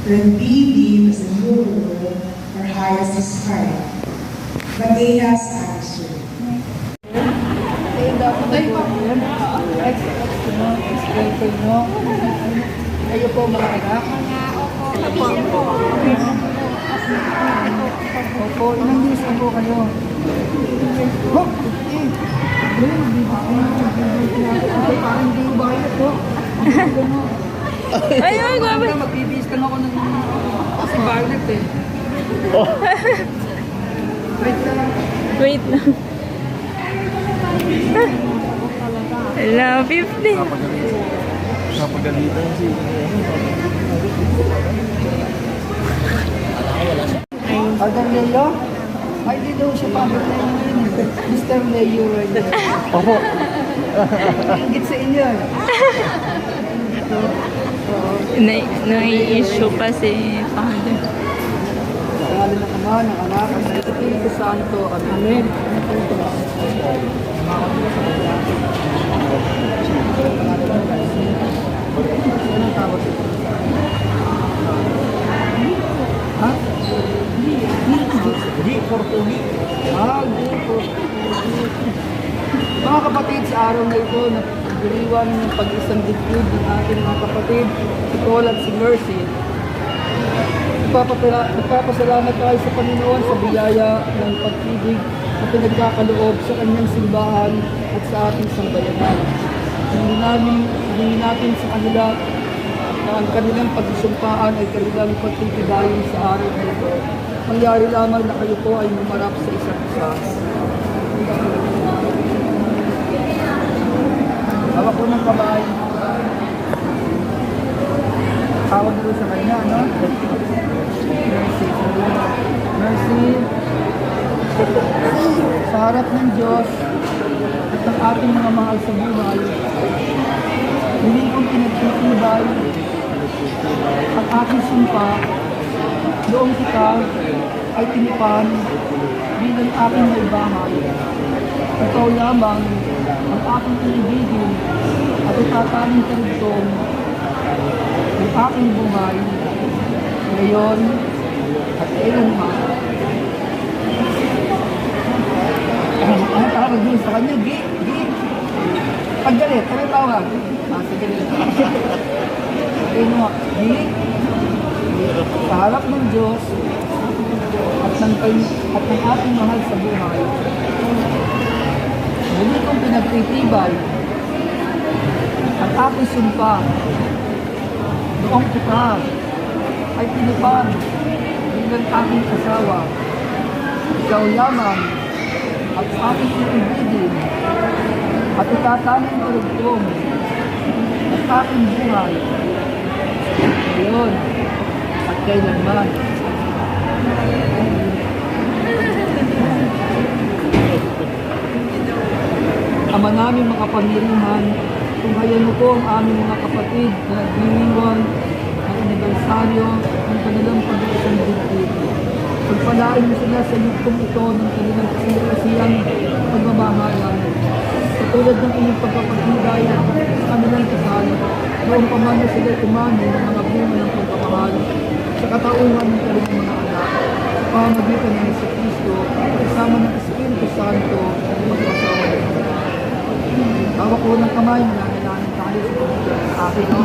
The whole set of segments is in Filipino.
Then be deep as a new ruler or high as the sky. But Ahaz answered, Kayo po mga anak. Opo, ilang days na po kayo? Parang hindi yung bahay na po. Ay, grabe. Magbibis ka na ako ng kasi violet eh. Wait na lang. Wait lang. Hello, 50. Napagalitan si Father Leo? Ay, di daw siya Father Leo ngayon. Mr. Leo right there. Opo. Ingit sa inyo. Nai-issue pa si Father. Pangalan ng Ama, ng Anak, at ng Espiritu Santo. Amen. Anong tawag ito? Ha? Hindi, Portugi. Mga kapatid, sa araw na ito, napagdiriwan ng pag-isang dibdib ng ating mga kapatid, si Paul at si Mercy. Nagpapasalamat tayo sa Panginoon sa biyaya ng pag-ibig na pinagkakaloob sa kanyang simbahan at sa ating sambayanan. Hindi natin sa kanila na ang kanilang pagsusumpaan ay kanilang pagtitibayin sa araw na ito. Mangyari lamang na kayo po ay mumarap sa isa't isa. Hawak ko ng kamay. Tawag dito sa kanya, no? Mercy. Mercy. Sa harap ng Diyos at ng ating mga mahal sa buhay, hindi kong pinagtitibay ang aking sumpa noong kita ay tinipan bilang aking may bahay. Ikaw lamang ang aking inibigin at itataning karugtong ng aking buhay ngayon at kailanman. Ano tawag din sa kanya? Gi. Paggalit, ano tawag? Sige rin. Sabihin mo, Gi. Sa harap ng Diyos at ng ating mahal sa buhay, hindi kong pinagtitibay ang aking sumpa noong kita ay tinipan bilang aking asawa. Ikaw lamang at aking iibigin at itataning karugtong at aking buhay ngayon at kailanman. Ama namin mga panirihan, tunghayan mo po ang aming mga kapatid na nagdiriwang ang anibersaryo ng kanilang pag-iisang dibdib. Pagpalain mo sila sa yugtong ito ng kanilang kasiyang pagmamahalan. Katulad ng inyong pagpapaghiday sa kanilang kasal, noong pamana sila umani ng mga bunga ng pagmamahal sa katauhan ng kanilang mga anak, sa pamamagitan ng Yesu Cristo, kasama ng Espiritu Santo at magpasawa ng mga. Hawak ko ng kamay, mananalangin tayo sa akin, no?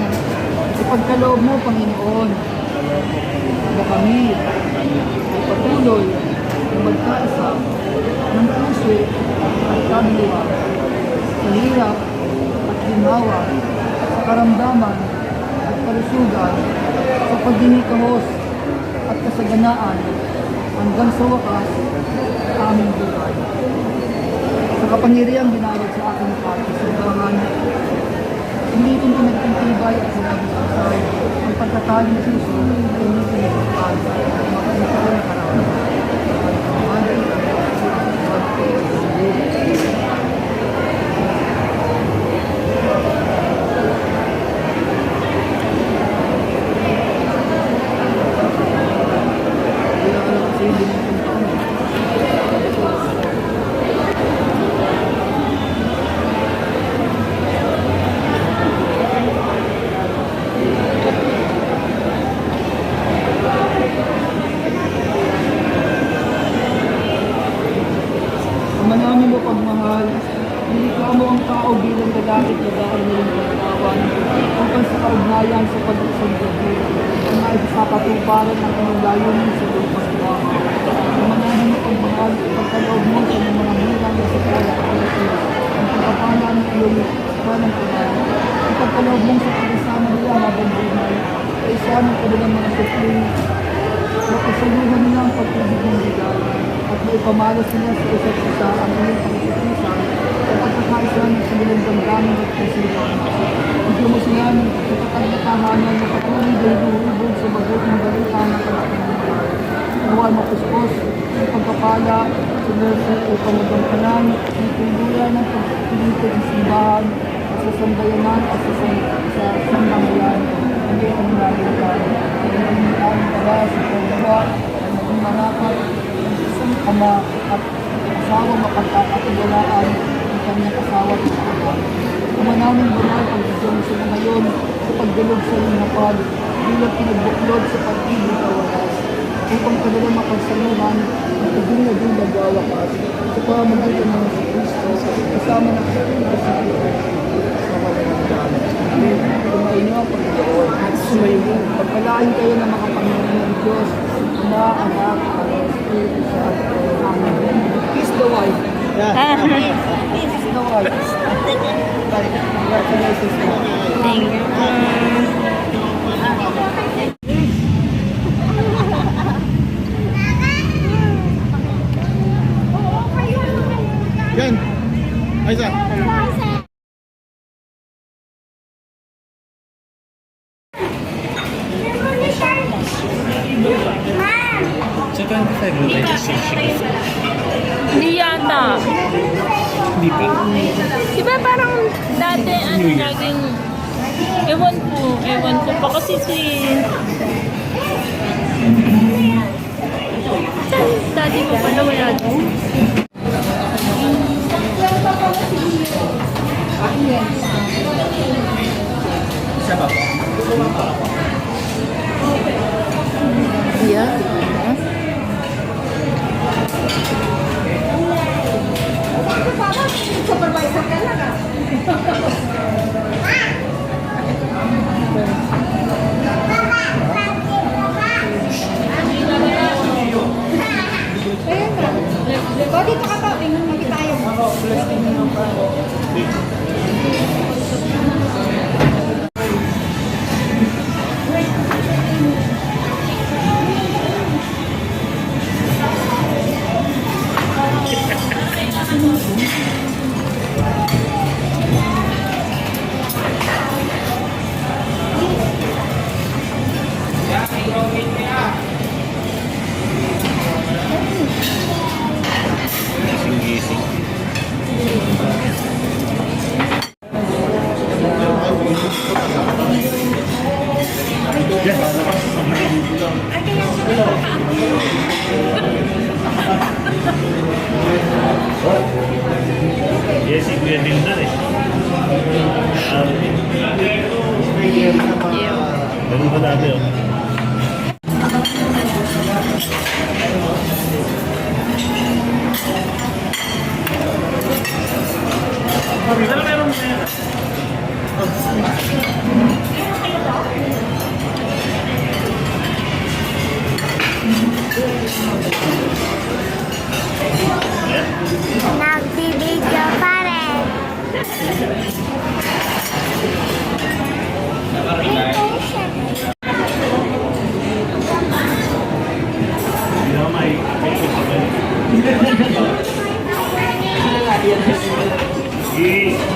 Ipagkaloob mo, Panginoon, na kami ay patuloy na magkaisa ng puso at kaluluwa sa hirap at ginhawa, sa karamdaman at kalusugan, sa pagdinikahos at kasaganaan hanggang sa wakas sa aming buhay. Sa kapangyarihang ginawad sa aking pagkasambangan, hindi kong pinagtitibay at sinabi sa asay ang pagkatali ng Kristo ay hindi pinagtitibay at makikita ng karawang. langit na dahil na yung pagkawan upang sa kaugnayan sa pag-isang gabi ang maisasapatuparan ng kanyang layunin sa lupas na. Manahin mo ang mahal at pagkaloob mo sa mga hirang na sa kaya ang pagkapala ng iyong walang kaya. Ang pagkaloob mo sa pag-isama nila habang buhay ay isa ng kanilang mga supling makasaluhan nila ang pag-ibig ng bigay at may pamalas nila sa isa't isa ang iyong pagkikitisan at pagkakaisa ng kanilang damdamin at kasipan. Bigyan mo sila ng katatag-tahanan na patuloy na hinuhubog sa mabuting balita ng kanilang buhay. Naway mapuspos ang pagkapala sa mercy upang magamkanan ng tuluyan ng pagpilitan sa simbahan at sa sambayanan at sa sambahayan ang iyong nalilitan. Ang pala sa paggawa ay maging manakat ng isang ama at asawa makapakatiwalaan ang kanyang asawa at asawa. Umanaming banal ang isang sila ngayon sa pagdalog sa linapan bilang pinagbuklod sa pag-ibig na walas upang kanila makasaluhan at paging naging nagawakas sa pamamagitan ng Kristo kasama ng Pilipinas sa walang hanggan. Amen. Kumain niyo ang Panginoon at sumayo. Pagpalain kayo ng mga Panginoon ng Diyos na anak at Espiritu Santo. Amen. Kiss the wife. Kiss the wife. Congratulations po. Thank you. Yan. Aiza. Sa 25 mo tayo sa Hindi yata. Hindi pa. Diba parang dati ano naging ewan ko pa kasi si dati ko pala wala doon. Siya ba po? Yeah. Dito ka pa, hindi tayo. Gising-gising. Yes, si Kuya Dindar eh. Ganun ba dati oh? Pero meron na yan. Nagbibideo pa rin. Hindi naman may-ipit pa ba? Yes.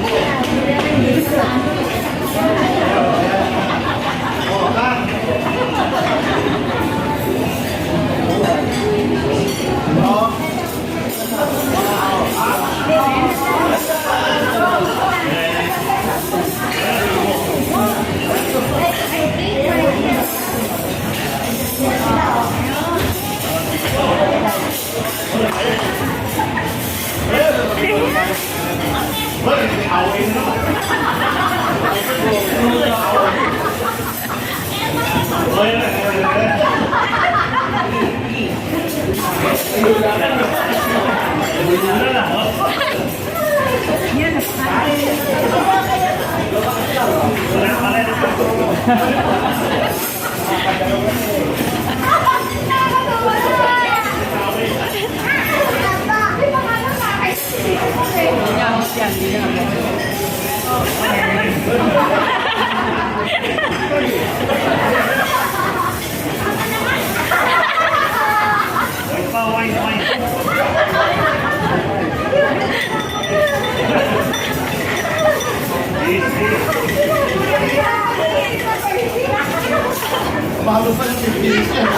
Yeah. Wine pa, wine. Bago pa yung 50 years yan.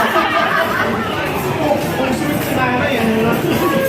Kung sweet si nanay, ano na.